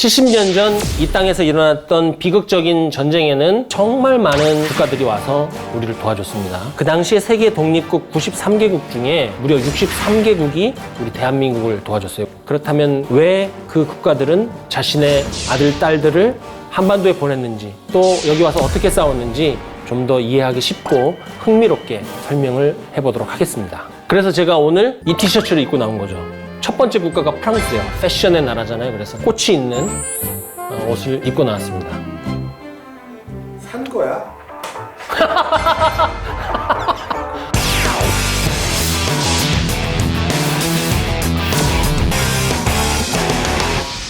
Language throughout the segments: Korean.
70년 전 이 땅에서 일어났던 비극적인 전쟁에는 정말 많은 국가들이 와서 우리를 도와줬습니다. 그 당시에 세계 독립국 93개국 중에 무려 63개국이 우리 대한민국을 도와줬어요. 그렇다면 왜 그 국가들은 자신의 아들, 딸들을 한반도에 보냈는지, 또 여기 와서 어떻게 싸웠는지 좀 더 이해하기 쉽고 흥미롭게 설명을 해보도록 하겠습니다. 그래서 제가 오늘 이 티셔츠를 입고 나온 거죠. 첫 번째 국가가 프랑스예요. 패션의 나라잖아요. 그래서 꽃이 있는 옷을 입고 나왔습니다. 산 거야?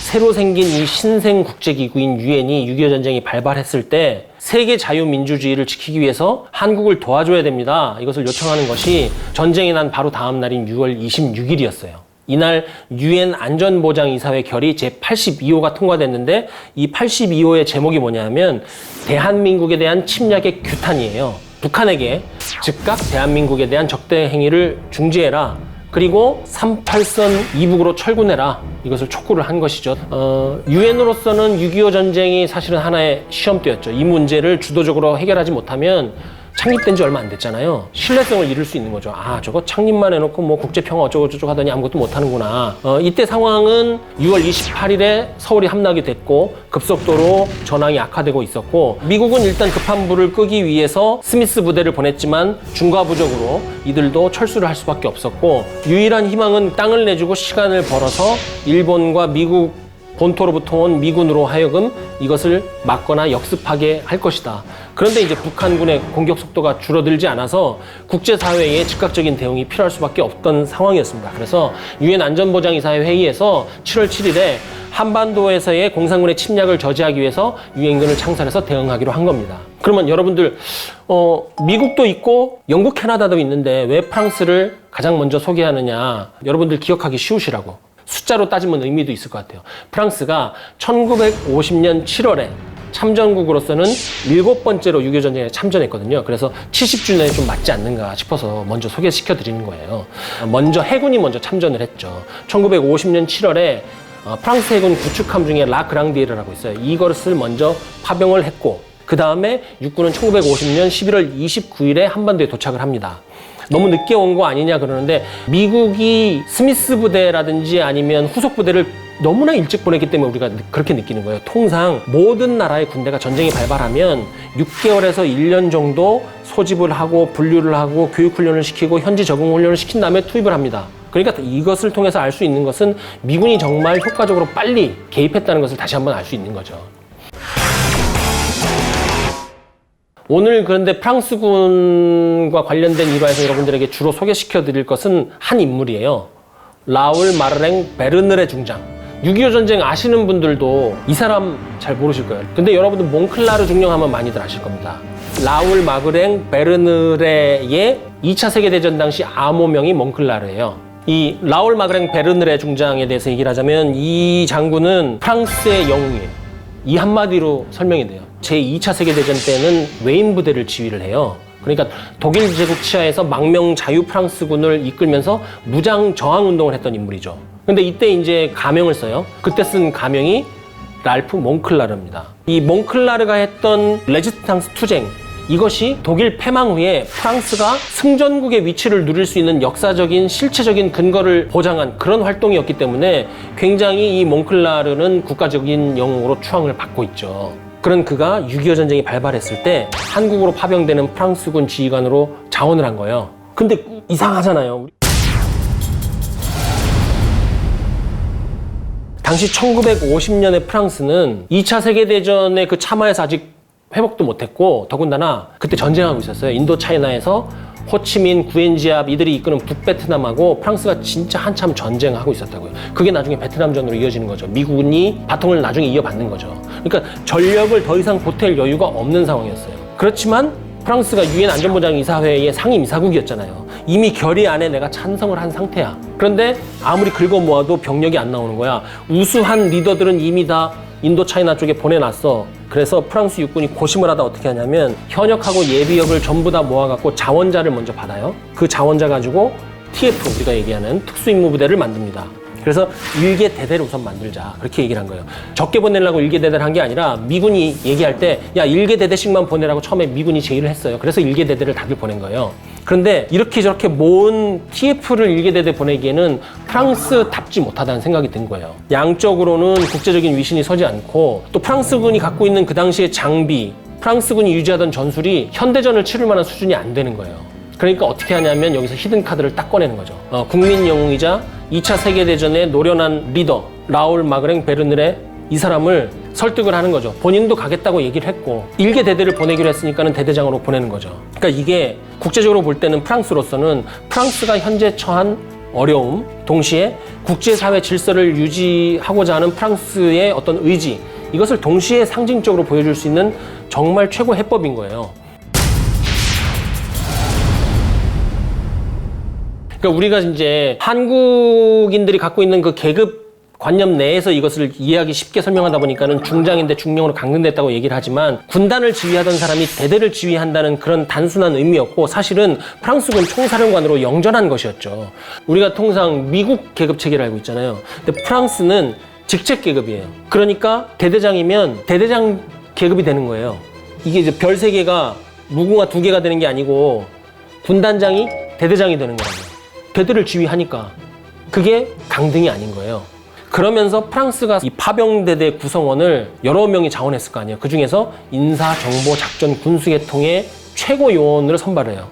새로 생긴 이 신생 국제기구인 유엔이 6.25 전쟁이 발발했을 때 세계 자유민주주의를 지키기 위해서 한국을 도와줘야 됩니다. 이것을 요청하는 것이 전쟁이 난 바로 다음 날인 6월 26일이었어요. 이날 유엔 안전보장이사회 결의 제82호가 통과됐는데 이 82호의 제목이 뭐냐면 대한민국에 대한 침략의 규탄이에요. 북한에게 즉각 대한민국에 대한 적대 행위를 중지해라. 그리고 38선 이북으로 철군해라. 이것을 촉구를 한 것이죠. 유엔으로서는 6.25 전쟁이 사실은 하나의 시험대였죠. 이 문제를 주도적으로 해결하지 못하면 창립된 지 얼마 안 됐잖아요. 신뢰성을 잃을 수 있는 거죠. 아, 저거 창립만 해놓고 뭐 국제평화 어쩌고저쩌고 하더니 아무것도 못하는구나. 이때 상황은 6월 28일에 서울이 함락이 됐고 급속도로 전황이 악화되고 있었고 미국은 일단 급한 불을 끄기 위해서 스미스 부대를 보냈지만 중과부적으로 이들도 철수를 할 수밖에 없었고 유일한 희망은 땅을 내주고 시간을 벌어서 일본과 미국 본토로부터 온 미군으로 하여금 이것을 막거나 역습하게 할 것이다. 그런데 이제 북한군의 공격 속도가 줄어들지 않아서 국제사회의 즉각적인 대응이 필요할 수밖에 없던 상황이었습니다. 그래서 유엔 안전보장이사회 회의에서 7월 7일에 한반도에서의 공산군의 침략을 저지하기 위해서 유엔군을 창설해서 대응하기로 한 겁니다. 그러면 여러분들 미국도 있고 영국, 캐나다도 있는데 왜 프랑스를 가장 먼저 소개하느냐. 여러분들 기억하기 쉬우시라고. 숫자로 따지면 의미도 있을 것 같아요. 프랑스가 1950년 7월에 참전국으로서는 7번째로 6.25 전쟁에 참전했거든요. 그래서 70주년에 좀 맞지 않는가 싶어서 먼저 소개시켜 드리는 거예요. 먼저 해군이 먼저 참전을 했죠. 1950년 7월에 프랑스 해군 구축함 중에 라 그랑디에르라고 있어요. 이것을 먼저 파병을 했고 그 다음에 육군은 1950년 11월 29일에 한반도에 도착을 합니다. 너무 늦게 온 거 아니냐 그러는데 미국이 스미스 부대라든지 아니면 후속 부대를 너무나 일찍 보냈기 때문에 우리가 그렇게 느끼는 거예요. 통상 모든 나라의 군대가 전쟁이 발발하면 6개월에서 1년 정도 소집을 하고 분류를 하고 교육훈련을 시키고 현지 적응훈련을 시킨 다음에 투입을 합니다. 그러니까 이것을 통해서 알 수 있는 것은 미군이 정말 효과적으로 빨리 개입했다는 것을 다시 한번 알 수 있는 거죠. 오늘 그런데 프랑스군과 관련된 일화에서 여러분들에게 주로 소개시켜 드릴 것은 한 인물이에요. 라울 마르랭 베르느레 중장. 6.25 전쟁 아시는 분들도 이 사람 잘 모르실 거예요. 근데 여러분들 몽클라르 중령 하면 많이들 아실 겁니다. 라울 마르랭 베르느레의 2차 세계대전 당시 암호명이 몽클라르예요. 이 라울 마르랭 베르느레 중장에 대해서 얘기를 하자면 이 장군은 프랑스의 영웅이에요. 이 한마디로 설명이 돼요. 제2차 세계대전 때는 웨인 부대를 지휘를 해요. 그러니까 독일 제국 치하에서 망명 자유 프랑스군을 이끌면서 무장 저항 운동을 했던 인물이죠. 근데 이때 이제 가명을 써요. 그때 쓴 가명이 랄프 몽클라르입니다. 이 몽클라르가 했던 레지스탕스 투쟁, 이것이 독일 패망 후에 프랑스가 승전국의 위치를 누릴 수 있는 역사적인 실체적인 근거를 보장한 그런 활동이었기 때문에 굉장히 이 몽클라르는 국가적인 영웅으로 추앙을 받고 있죠. 그런 그가 6.25 전쟁이 발발했을 때 한국으로 파병되는 프랑스군 지휘관으로 자원을 한 거예요. 근데 이상하잖아요. 당시 1950년의 프랑스는 2차 세계대전의 그 참화에서 아직 회복도 못했고 더군다나 그때 전쟁하고 있었어요. 인도 차이나에서 호치민, 구엔지압 이들이 이끄는 북베트남하고 프랑스가 진짜 한참 전쟁하고 있었다고요. 그게 나중에 베트남전으로 이어지는 거죠. 미군이 바통을 나중에 이어받는 거죠. 그러니까 전력을 더 이상 보탤 여유가 없는 상황이었어요. 그렇지만 프랑스가 유엔 안전보장이사회의 상임이사국이었잖아요. 이미 결의 안에 내가 찬성을 한 상태야. 그런데 아무리 긁어 모아도 병력이 안 나오는 거야. 우수한 리더들은 이미 다 인도 차이나 쪽에 보내놨어. 그래서 프랑스 육군이 고심을 하다 어떻게 하냐면 현역하고 예비역을 전부 다 모아갖고 자원자를 먼저 받아요. 그 자원자 가지고 TF, 우리가 얘기하는 특수임무부대를 만듭니다. 그래서 일개 대대를 우선 만들자 그렇게 얘기를 한 거예요. 적게 보내려고 일개 대대를 한 게 아니라 미군이 얘기할 때 야 일개 대대씩만 보내라고 처음에 미군이 제의를 했어요. 그래서 일개 대대를 다들 보낸 거예요. 그런데 이렇게 저렇게 모은 TF를 일개 대대 보내기에는 프랑스답지 못하다는 생각이 든 거예요. 양적으로는 국제적인 위신이 서지 않고 또 프랑스군이 갖고 있는 그 당시의 장비, 프랑스군이 유지하던 전술이 현대전을 치를 만한 수준이 안 되는 거예요. 그러니까 어떻게 하냐면 여기서 히든 카드를 딱 꺼내는 거죠. 국민 영웅이자 2차 세계대전의 노련한 리더 라울 마그랭 베르느레 이 사람을 설득을 하는 거죠. 본인도 가겠다고 얘기를 했고 일개 대대를 보내기로 했으니까는 대대장으로 보내는 거죠. 그러니까 이게 국제적으로 볼 때는 프랑스로서는 프랑스가 현재 처한 어려움, 동시에 국제사회 질서를 유지하고자 하는 프랑스의 어떤 의지, 이것을 동시에 상징적으로 보여줄 수 있는 정말 최고 해법인 거예요. 그러니까 우리가 이제 한국인들이 갖고 있는 그 계급 관념 내에서 이것을 이해하기 쉽게 설명하다 보니까는 중장인데 중령으로 강등됐다고 얘기를 하지만 군단을 지휘하던 사람이 대대를 지휘한다는 그런 단순한 의미였고 사실은 프랑스군 총사령관으로 영전한 것이었죠. 우리가 통상 미국 계급 체계를 알고 있잖아요. 근데 프랑스는 직책 계급이에요. 그러니까 대대장이면 대대장 계급이 되는 거예요. 이게 이제 별 3개가 무궁화 2개가 되는 게 아니고 군단장이 대대장이 되는 거예요. 대대를 지휘하니까 그게 강등이 아닌 거예요. 그러면서 프랑스가 이 파병대대 구성원을 여러 명이 자원했을 거 아니에요. 그 중에서 인사, 정보, 작전, 군수계통의 최고 요원을 선발해요.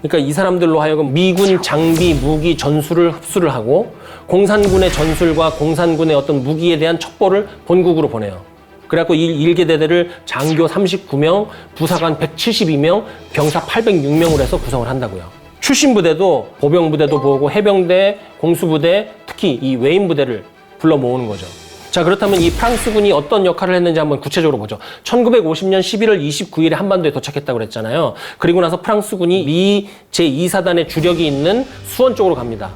그러니까 이 사람들로 하여금 미군 장비, 무기, 전술을 흡수를 하고 공산군의 전술과 공산군의 어떤 무기에 대한 첩보를 본국으로 보내요. 그래갖고 이 일개 대대를 장교 39명, 부사관 172명, 병사 806명으로 해서 구성을 한다고요. 출신 부대도 보병 부대도 보고 해병대, 공수부대, 특히 이 외인 부대를 불러 모으는 거죠. 자, 그렇다면 이 프랑스군이 어떤 역할을 했는지 한번 구체적으로 보죠. 1950년 11월 29일에 한반도에 도착했다고 그랬잖아요. 그리고 나서 프랑스군이 미 제2사단의 주력이 있는 수원 쪽으로 갑니다.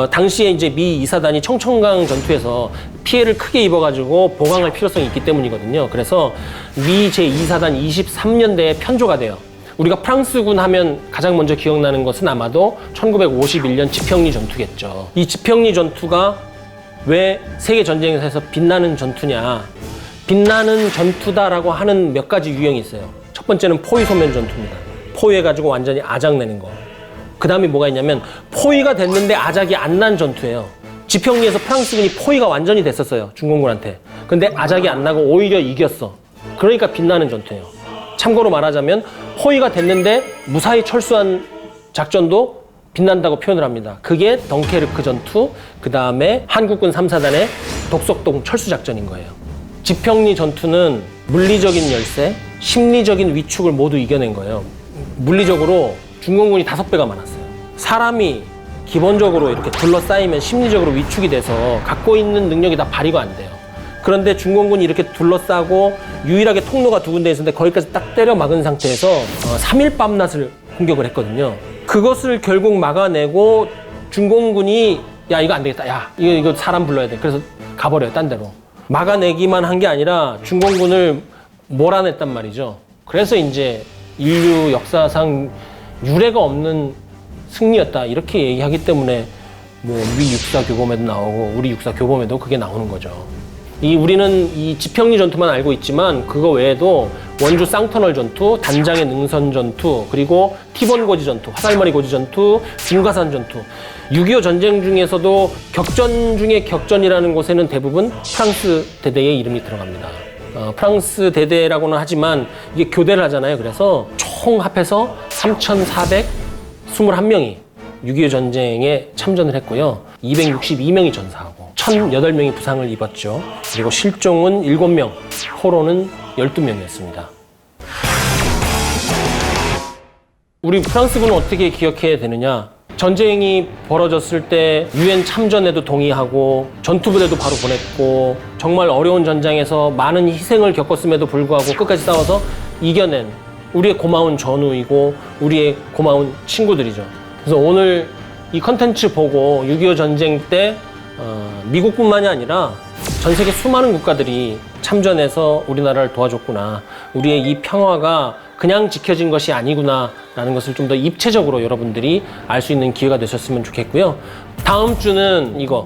당시에 이제 미 2사단이 청천강 전투에서 피해를 크게 입어가지고 보강할 필요성이 있기 때문이거든요. 그래서 미 제2사단 23년대에 편조가 돼요. 우리가 프랑스군 하면 가장 먼저 기억나는 것은 아마도 1951년 지평리 전투겠죠. 이 지평리 전투가 왜 세계전쟁에서 빛나는 전투냐. 빛나는 전투다라고 하는 몇 가지 유형이 있어요. 첫 번째는 포위 소멸 전투입니다. 포위해가지고 완전히 아작내는 거. 그 다음에 뭐가 있냐면 포위가 됐는데 아작이 안 난 전투예요. 지평리에서 프랑스군이 포위가 완전히 됐었어요. 중공군한테. 근데 아작이 안 나고 오히려 이겼어. 그러니까 빛나는 전투예요. 참고로 말하자면 포위가 됐는데 무사히 철수한 작전도 빛난다고 표현을 합니다. 그게 덩케르크 전투, 그 다음에 한국군 3사단의 독석동 철수작전인 거예요. 지평리 전투는 물리적인 열세, 심리적인 위축을 모두 이겨낸 거예요. 물리적으로 중공군이 5배가 많았어요. 사람이 기본적으로 이렇게 둘러싸이면 심리적으로 위축이 돼서 갖고 있는 능력이 다 발휘가 안 돼요. 그런데 중공군이 이렇게 둘러싸고 유일하게 통로가 2군데 있었는데 거기까지 딱 때려 막은 상태에서 3일 밤낮을 공격을 했거든요. 그것을 결국 막아내고 중공군이 야 이거 안 되겠다. 야 이거 사람 불러야 돼. 그래서 가버려요. 딴 데로. 막아내기만 한 게 아니라 중공군을 몰아냈단 말이죠. 그래서 이제 인류 역사상 유례가 없는 승리였다. 이렇게 얘기하기 때문에 뭐 미 육사 교범에도 나오고 우리 육사 교범에도 그게 나오는 거죠. 우리는 이 지평리 전투만 알고 있지만 그거 외에도 원주 쌍터널 전투, 단장의 능선 전투, 그리고 티본 고지 전투, 화살머리 고지 전투, 중가산 전투. 6.25 전쟁 중에서도 격전 중에 격전이라는 곳에는 대부분 프랑스 대대의 이름이 들어갑니다. 프랑스 대대라고는 하지만 이게 교대를 하잖아요. 그래서 총 합해서 3,421명이 6.25 전쟁에 참전을 했고요. 262명이 전사하고 1,008명이 부상을 입었죠. 그리고 실종은 7명, 포로는 12명이었습니다. 우리 프랑스군은 어떻게 기억해야 되느냐? 전쟁이 벌어졌을 때 유엔 참전에도 동의하고 전투부대도 바로 보냈고 정말 어려운 전장에서 많은 희생을 겪었음에도 불구하고 끝까지 싸워서 이겨낸 우리의 고마운 전우이고 우리의 고마운 친구들이죠. 그래서 오늘 이 컨텐츠 보고 6.25 전쟁 때 미국뿐만이 아니라 전 세계 수많은 국가들이 참전해서 우리나라를 도와줬구나. 우리의 이 평화가 그냥 지켜진 것이 아니구나 라는 것을 좀 더 입체적으로 여러분들이 알 수 있는 기회가 되셨으면 좋겠고요. 다음 주는 이거